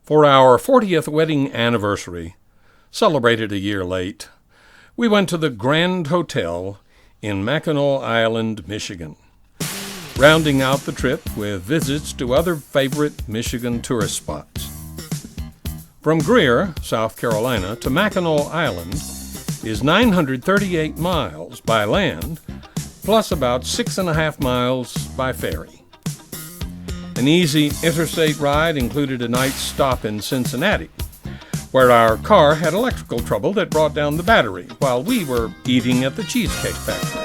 For our 40th wedding anniversary, celebrated a year late, we went to the Grand Hotel in Mackinac Island, Michigan, rounding out the trip with visits to other favorite Michigan tourist spots. From Greer, South Carolina, to Mackinac Island is 938 miles by land, plus about 6.5 miles by ferry. An easy interstate ride included a night's stop in Cincinnati, where our car had electrical trouble that brought down the battery while we were eating at the Cheesecake Factory.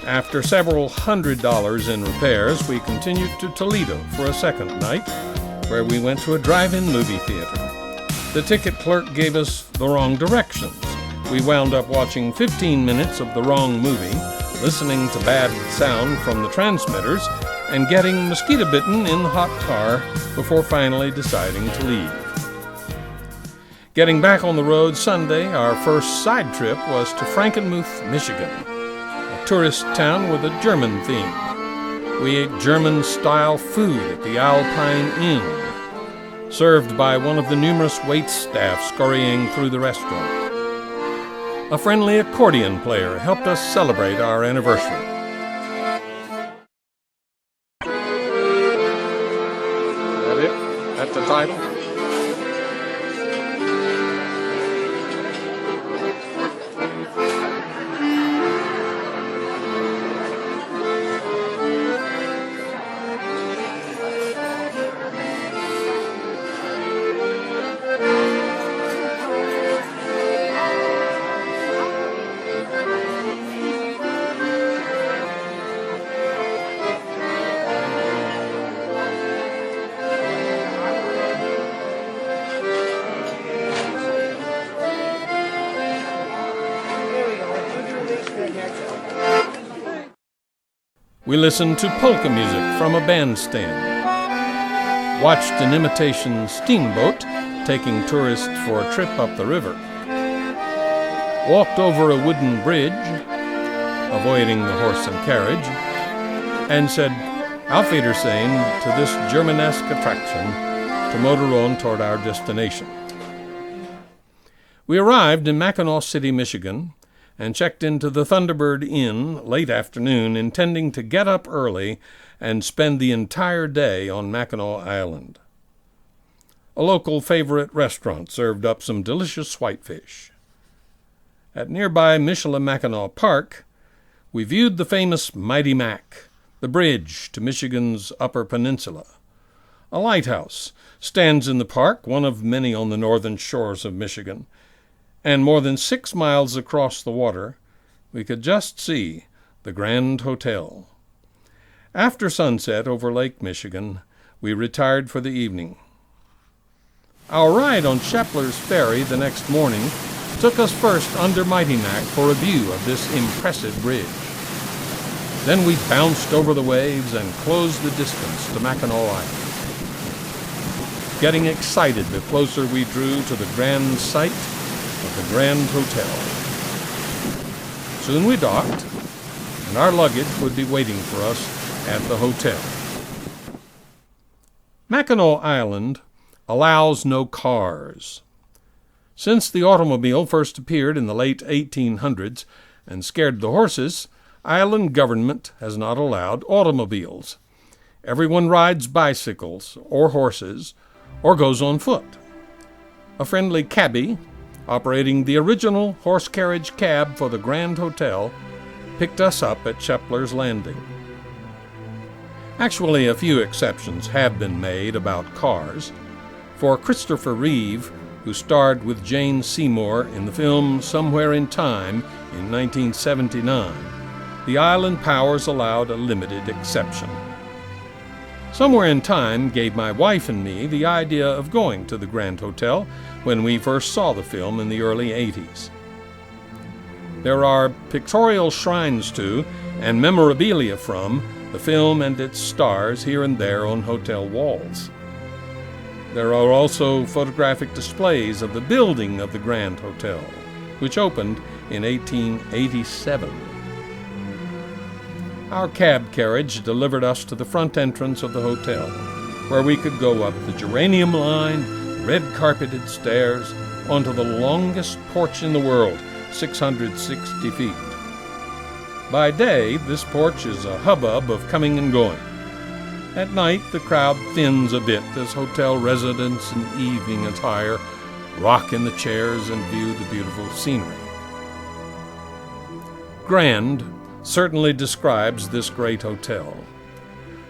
After several $100s in repairs, we continued to Toledo for a second night, where we went to a drive-in movie theater. The ticket clerk gave us the wrong directions. We wound up watching 15 minutes of the wrong movie, listening to bad sound from the transmitters, and getting mosquito bitten in the hot car before finally deciding to leave. Getting back on the road Sunday, our first side trip was to Frankenmuth, Michigan, a tourist town with a German theme. We ate German-style food at the Alpine Inn, served by one of the numerous wait staff scurrying through the restaurant. A friendly accordion player helped us celebrate our anniversary. At the title. We listened to polka music from a bandstand, watched an imitation steamboat taking tourists for a trip up the river, walked over a wooden bridge, avoiding the horse and carriage, and said Auf Wiedersehen to this Germanesque attraction to motor on toward our destination. We arrived in Mackinac City, Michigan, and checked into the Thunderbird Inn late afternoon, intending to get up early and spend the entire day on Mackinac Island. A local favorite restaurant served up some delicious whitefish. At nearby Michilimackinac Park, we viewed the famous Mighty Mac, the bridge to Michigan's Upper Peninsula. A lighthouse stands in the park, one of many on the northern shores of Michigan, and more than 6 miles across the water, we could just see the Grand Hotel. After sunset over Lake Michigan, we retired for the evening. Our ride on Shepler's Ferry the next morning took us first under Mighty Mac for a view of this impressive bridge. Then we bounced over the waves and closed the distance to Mackinac Island. Getting excited the closer we drew to the grand sight of the Grand Hotel. Soon we docked, and our luggage would be waiting for us at the hotel. Mackinac Island allows no cars. Since the automobile first appeared in the late 1800s and scared the horses, island government has not allowed automobiles. Everyone rides bicycles or horses or goes on foot. A friendly cabbie, operating the original horse carriage cab for the Grand Hotel, picked us up at Shepler's Landing. Actually, a few exceptions have been made about cars. For Christopher Reeve, who starred with Jane Seymour in the film Somewhere in Time in 1979, the island powers allowed a limited exception. Somewhere in Time gave my wife and me the idea of going to the Grand Hotel when we first saw the film in the early 80s. There are pictorial shrines to and memorabilia from the film and its stars here and there on hotel walls. There are also photographic displays of the building of the Grand Hotel, which opened in 1887. Our cab carriage delivered us to the front entrance of the hotel, where we could go up the geranium-lined, red-carpeted stairs onto the longest porch in the world, 660 feet. By day, this porch is a hubbub of coming and going. At night, the crowd thins a bit as hotel residents in evening attire rock in the chairs and view the beautiful scenery. Grand certainly describes this great hotel.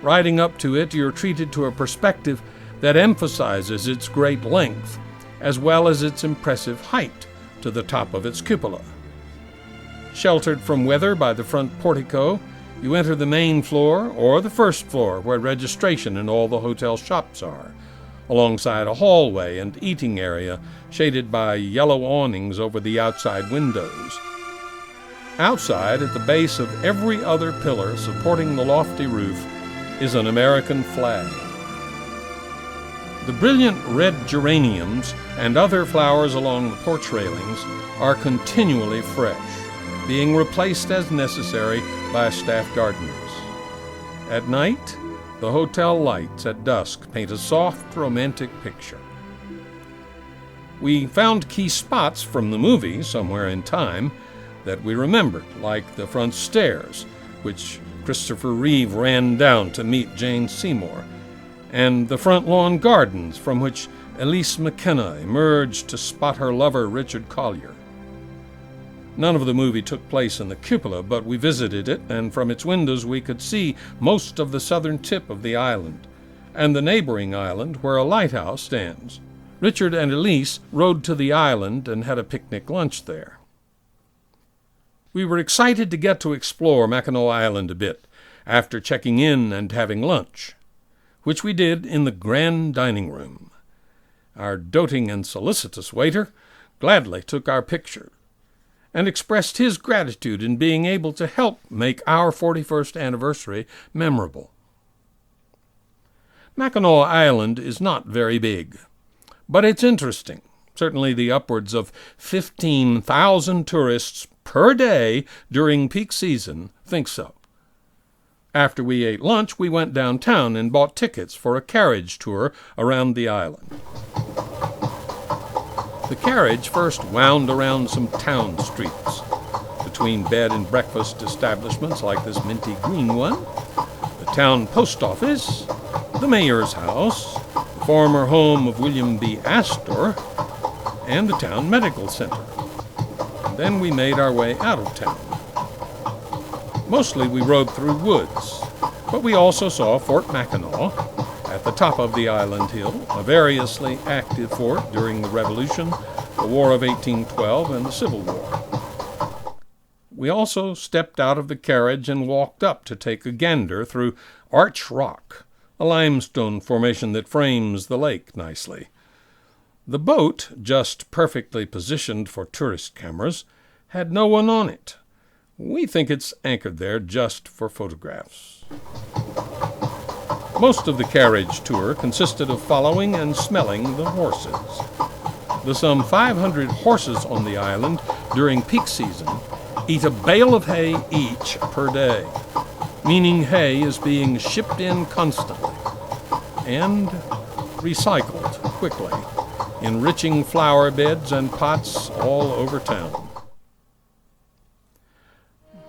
Riding up to it, you're treated to a perspective that emphasizes its great length, as well as its impressive height to the top of its cupola. Sheltered from weather by the front portico, you enter the main floor or the first floor where registration and all the hotel shops are, alongside a hallway and eating area shaded by yellow awnings over the outside windows. Outside, at the base of every other pillar supporting the lofty roof, is an American flag. The brilliant red geraniums and other flowers along the porch railings are continually fresh, being replaced as necessary by staff gardeners. At night, the hotel lights at dusk paint a soft, romantic picture. We found key spots from the movie somewhere in time that we remembered, like the front stairs, which Christopher Reeve ran down to meet Jane Seymour, and the front lawn gardens from which Elise McKenna emerged to spot her lover Richard Collier. None of the movie took place in the cupola, but we visited it, and from its windows we could see most of the southern tip of the island, and the neighboring island where a lighthouse stands. Richard and Elise rode to the island and had a picnic lunch there. We were excited to get to explore Mackinac Island a bit, after checking in and having lunch, which we did in the grand dining room. Our doting and solicitous waiter gladly took our picture, and expressed his gratitude in being able to help make our 41st anniversary memorable. Mackinac Island is not very big, but it's interesting. Certainly the upwards of 15,000 tourists per day during peak season think so. After we ate lunch, we went downtown and bought tickets for a carriage tour around the island. The carriage first wound around some town streets, between bed and breakfast establishments like this minty green one, the town post office, the mayor's house, the former home of William B. Astor, and the town medical center. And then we made our way out of town. Mostly we rode through woods, but we also saw Fort Mackinac at the top of the island hill, a variously active fort during the Revolution, the War of 1812, and the Civil War. We also stepped out of the carriage and walked up to take a gander through Arch Rock, a limestone formation that frames the lake nicely. The boat, just perfectly positioned for tourist cameras, had no one on it. We think it's anchored there just for photographs. Most of the carriage tour consisted of following and smelling the horses. The some 500 horses on the island during peak season eat a bale of hay each per day, meaning hay is being shipped in constantly and recycled quickly, enriching flower beds and pots all over town.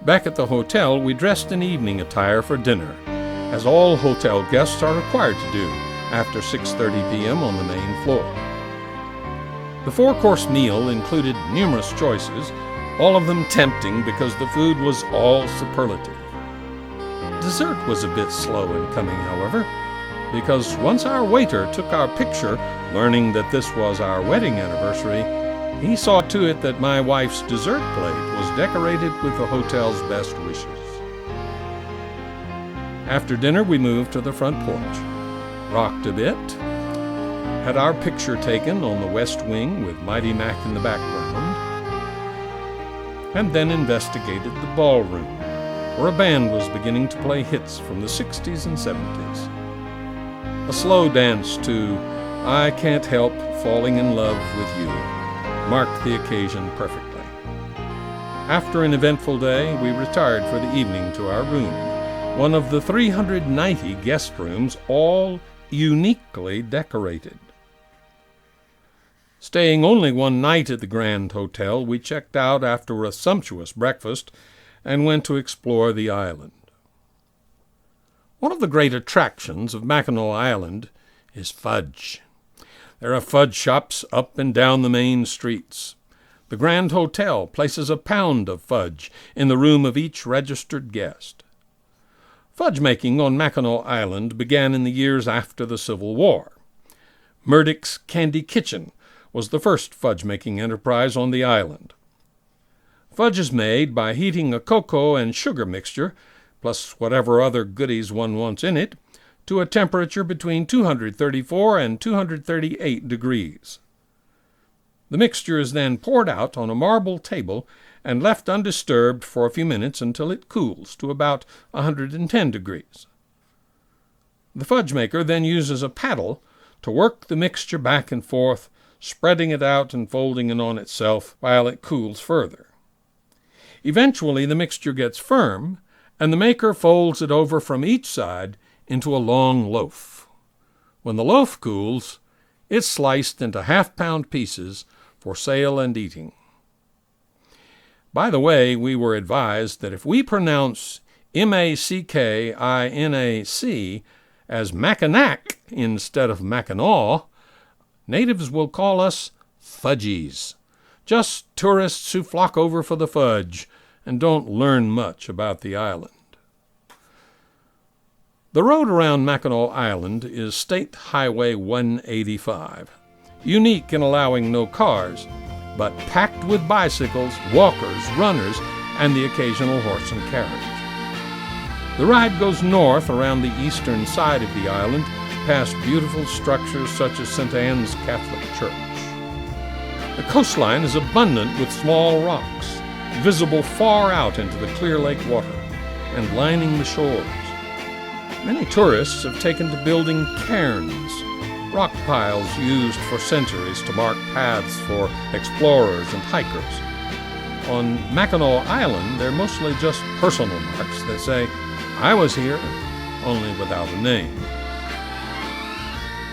Back at the hotel, we dressed in evening attire for dinner, as all hotel guests are required to do after 6:30 p.m. on the main floor. The four-course meal included numerous choices, all of them tempting because the food was all superlative. Dessert was a bit slow in coming, however, because once our waiter took our picture, learning that this was our wedding anniversary, he saw to it that my wife's dessert plate was decorated with the hotel's best wishes. After dinner, we moved to the front porch, rocked a bit, had our picture taken on the west wing with Mighty Mac in the background, and then investigated the ballroom, where a band was beginning to play hits from the 60s and 70s. A slow dance to I Can't Help Falling in Love with You marked the occasion perfectly. After an eventful day, we retired for the evening to our room, one of the 390 guest rooms, all uniquely decorated. Staying only one night at the Grand Hotel, we checked out after a sumptuous breakfast and went to explore the island. One of the great attractions of Mackinac Island is fudge. There are fudge shops up and down the main streets. The Grand Hotel places a pound of fudge in the room of each registered guest. Fudge making on Mackinac Island began in the years after the Civil War. Murdoch's Candy Kitchen was the first fudge-making enterprise on the island. Fudge is made by heating a cocoa and sugar mixture, plus whatever other goodies one wants in it, to a temperature between 234 and 238 degrees. The mixture is then poured out on a marble table and left undisturbed for a few minutes until it cools to about 110 degrees. The fudge maker then uses a paddle to work the mixture back and forth, spreading it out and folding it on itself while it cools further. Eventually the mixture gets firm, and the maker folds it over from each side into a long loaf. When the loaf cools, it's sliced into half-pound pieces for sale and eating. By the way, we were advised that if we pronounce Mackinac as Mackinac instead of Mackinac, natives will call us fudgies, just tourists who flock over for the fudge and don't learn much about the island. The road around Mackinac Island is State Highway 185, unique in allowing no cars, but packed with bicycles, walkers, runners, and the occasional horse and carriage. The ride goes north around the eastern side of the island, past beautiful structures such as St. Anne's Catholic Church. The coastline is abundant with small rocks, visible far out into the clear lake water and lining the shores. Many tourists have taken to building cairns, rock piles used for centuries to mark paths for explorers and hikers. On Mackinac Island, they're mostly just personal marks that say, "I was here," only without a name.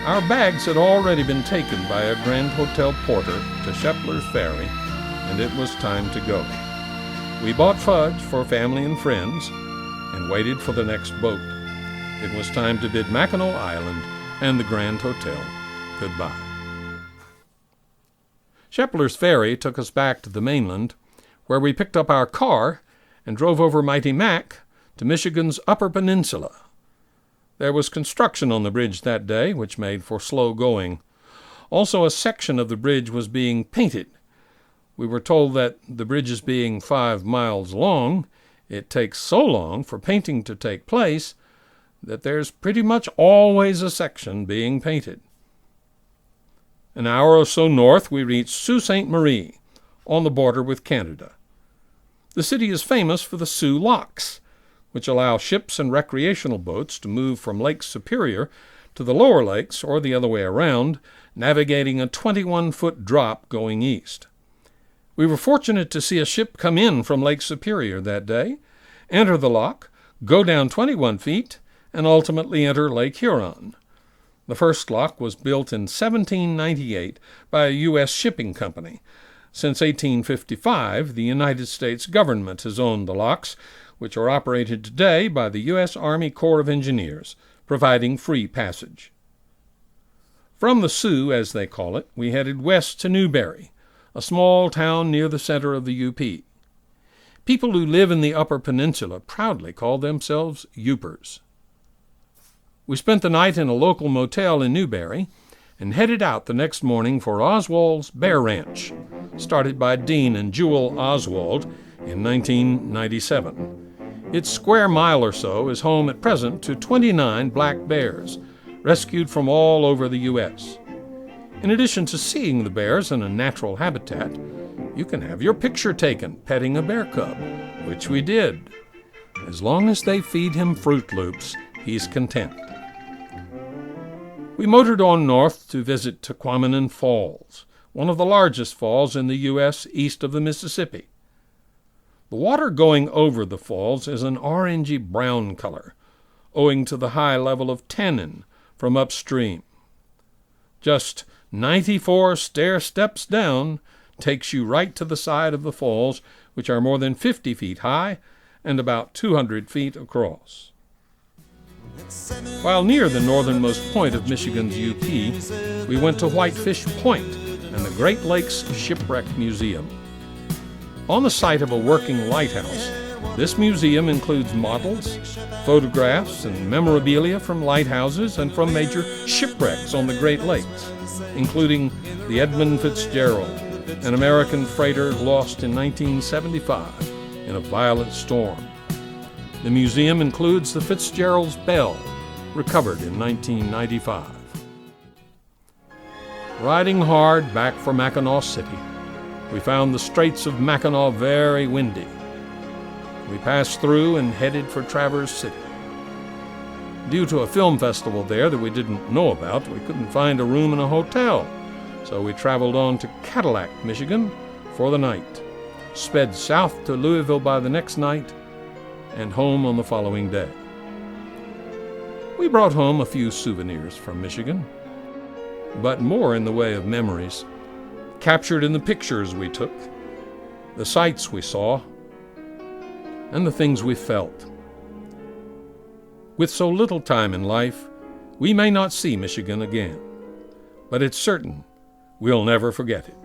Our bags had already been taken by a Grand Hotel porter to Shepler's Ferry, and it was time to go. We bought fudge for family and friends and waited for the next boat. It was time to bid Mackinac Island and the Grand Hotel goodbye. Shepler's Ferry took us back to the mainland, where we picked up our car and drove over Mighty Mac to Michigan's Upper Peninsula. There was construction on the bridge that day, which made for slow going. Also, a section of the bridge was being painted. We were told that the bridges being 5 miles long, it takes so long for painting to take place that there's pretty much always a section being painted. An hour or so north, we reached Sault Ste. Marie, on the border with Canada. The city is famous for the Soo Locks, which allow ships and recreational boats to move from Lake Superior to the lower lakes or the other way around, navigating a 21-foot drop going east. We were fortunate to see a ship come in from Lake Superior that day, enter the lock, go down 21 feet, and ultimately enter Lake Huron. The first lock was built in 1798 by a U.S. shipping company. Since 1855, the United States government has owned the locks, which are operated today by the U.S. Army Corps of Engineers, providing free passage. From the Soo, as they call it, we headed west to Newberry, a small town near the center of the UP. People who live in the Upper Peninsula proudly call themselves Yoopers. We spent the night in a local motel in Newberry and headed out the next morning for Oswald's Bear Ranch, started by Dean and Jewel Oswald in 1997. Its square mile or so is home at present to 29 black bears, rescued from all over the U.S. In addition to seeing the bears in a natural habitat, you can have your picture taken petting a bear cub, which we did. As long as they feed him Fruit Loops, he's content. We motored on north to visit Tahquamenon Falls, one of the largest falls in the U.S. east of the Mississippi. The water going over the falls is an orangey brown color, owing to the high level of tannin from upstream. Just 94 stair steps down takes you right to the side of the falls, which are more than 50 feet high and about 200 feet across. While near the northernmost point of Michigan's UP, we went to Whitefish Point and the Great Lakes Shipwreck Museum. On the site of a working lighthouse, this museum includes models, photographs, and memorabilia from lighthouses and from major shipwrecks on the Great Lakes, including the Edmund Fitzgerald, an American freighter lost in 1975 in a violent storm. The museum includes the Fitzgerald's bell, recovered in 1995. Riding hard back for Mackinac City, we found the Straits of Mackinac very windy. We passed through and headed for Traverse City. Due to a film festival there that we didn't know about, we couldn't find a room in a hotel, so we traveled on to Cadillac, Michigan for the night, sped south to Louisville by the next night, and home on the following day. We brought home a few souvenirs from Michigan, but more in the way of memories, captured in the pictures we took, the sights we saw, and the things we felt. With so little time in life, we may not see Michigan again, but it's certain we'll never forget it.